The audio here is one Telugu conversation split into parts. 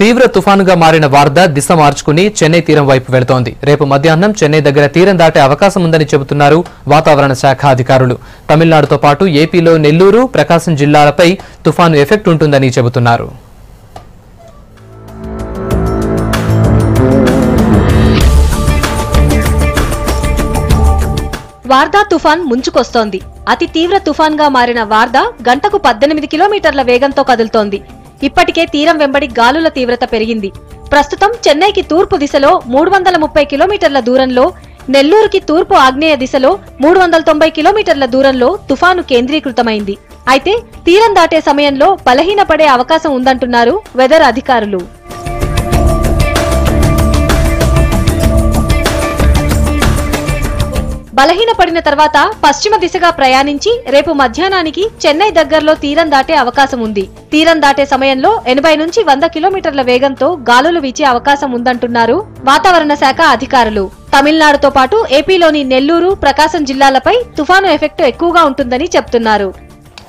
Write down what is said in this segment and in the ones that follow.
తీవ్ర తుఫానుగా మారిన వార్ద దిశ మార్చుకుని చెన్నై తీరం వైపు వెళుతోంది. రేపు మధ్యాహ్నం చెన్నై దగ్గర తీరం దాటే అవకాశం ఉందని చెబుతున్నారు వాతావరణ శాఖ అధికారులు. తమిళనాడుతో పాటు ఏపీలో నెల్లూరు, ప్రకాశం జిల్లాలపై తుఫాను ఎఫెక్ట్ ఉంటుందని చెబుతున్నారు. వార్దా తుఫాన్ ముంచుకొస్తోంది. అతి తీవ్ర తుఫాన్ గా మారిన వార్ద గంటకు 18 కిలోమీటర్ల వేగంతో కదులుతోంది. ఇప్పటికే తీరం వెంబడి గాలుల తీవ్రత పెరిగింది. ప్రస్తుతం చెన్నైకి తూర్పు దిశలో 330 కిలోమీటర్ల దూరంలో, నెల్లూరుకి తూర్పు ఆగ్నేయ దిశలో 390 కిలోమీటర్ల దూరంలో తుఫాను కేంద్రీకృతమైంది. అయితే తీరం దాటే సమయంలో బలహీనపడే అవకాశం ఉందంటున్నారు వెదర్ అధికారులు. బలహీనపడిన తర్వాత పశ్చిమ దిశగా ప్రయాణించి రేపు మధ్యాహ్నానికి చెన్నై దగ్గరలో తీరం దాటే అవకాశం ఉంది. తీరం దాటే సమయంలో 80 నుంచి 100 కిలోమీటర్ల వేగంతో గాలులు వీచే అవకాశం ఉందంటున్నారు వాతావరణ శాఖ అధికారులు. తమిళనాడుతో పాటు ఏపీలోని నెల్లూరు, ప్రకాశం జిల్లాలపై తుఫాను ఎఫెక్ట్ ఎక్కువగా ఉంటుందని చెప్తున్నారు.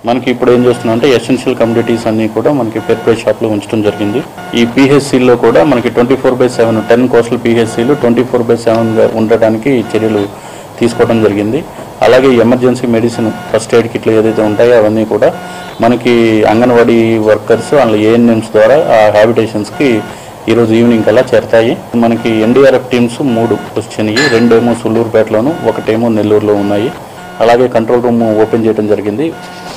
మనకి ఇప్పుడు ఏం చేస్తున్నామంటే ఎసెన్షియల్ కమ్యూనిటీస్ అన్ని కూడా మనకి పెర్పే షాప్ లో ఉంచడం జరిగింది. ఈ పిహెచ్సిలో కూడా మనకి 24/7 10 కోస్టల్ పిహెచ్సిలు 24/7 గా ఉండటానికి చర్యలు తీసుకోవడం జరిగింది. అలాగే ఎమర్జెన్సీ మెడిసిన్, ఫస్ట్ ఎయిడ్ కిట్లు ఏదైతే ఉంటాయో అవన్నీ కూడా మనకి అంగన్వాడీ వర్కర్స్ అందులో ఏఎన్ఎంస్ ద్వారా ఆ హ్యాబిటేషన్స్కి ఈరోజు ఈవినింగ్ కల్లా చేరతాయి. మనకి ఎన్డీఆర్ఎఫ్ టీమ్స్ 3 వచ్చినాయి. 2 ఏమో సుళ్ళూరుపేటలోను, 1 ఏమో నెల్లూరులో ఉన్నాయి. అలాగే కంట్రోల్ రూమ్ ఓపెన్ చేయడం జరిగింది.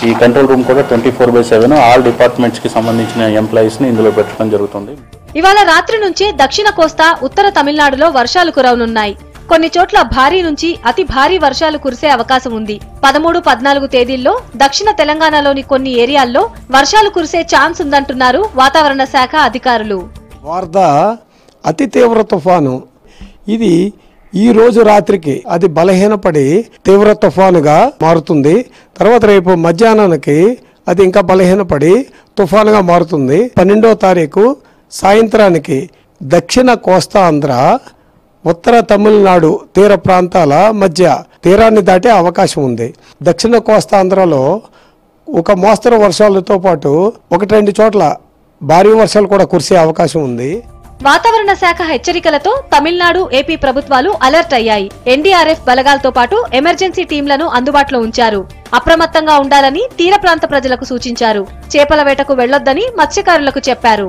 ఈ కంట్రోల్ రూమ్ కూడా 24/7 ఆల్ డిపార్ట్మెంట్స్కి సంబంధించిన ఎంప్లాయీస్ని ఇందులో పెట్టడం జరుగుతుంది. ఇవాళ రాత్రి నుంచే దక్షిణ కోస్తా, ఉత్తర తమిళనాడులో వర్షాలు కురవనున్నాయి. కొన్ని చోట్ల భారీ నుంచి అతి భారీ వర్షాలు కురిసే అవకాశం ఉంది. 13, 14 తేదీల్లో దక్షిణ తెలంగాణలోని కొన్ని ఏరియాల్లో వర్షాలు కురిసే ఛాన్స్ ఉందంటున్నారు వాతావరణ శాఖ అధికారులు. వార్ద అతి తీవ్ర తుఫాను. ఇది ఈ రోజు రాత్రికి అది బలహీనపడి తీవ్ర తుఫానుగా మారుతుంది. తర్వాత రేపు మధ్యాహ్నానికి అది ఇంకా బలహీనపడి తుఫానుగా మారుతుంది. 12వ తారీఖు సాయంత్రానికి దక్షిణ కోస్తాంధ్ర, ఉత్తర తమిళనాడు తీర ప్రాంతాల మధ్య తీరాన్ని దాటే అవకాశం ఉంది. దక్షిణ కోస్తాంధ్రలో ఒక మోస్తరు వర్షాలతో పాటు 1-2 చోట్ల భారీ వర్షాలు కూడా కురిసే అవకాశం ఉంది. వాతావరణ శాఖ హెచ్చరికలతో తమిళనాడు, ఏపీ ప్రభుత్వాలు అలర్ట్ అయ్యాయి. ఎన్డీఆర్ఎఫ్ బలగాలతో పాటు ఎమర్జెన్సీ టీంలను అందుబాటులో ఉంచారు. అప్రమత్తంగా ఉండాలని తీర ప్రాంత ప్రజలకు సూచించారు. చేపల వేటకు వెళ్లొద్దని మత్స్యకారులకు చెప్పారు.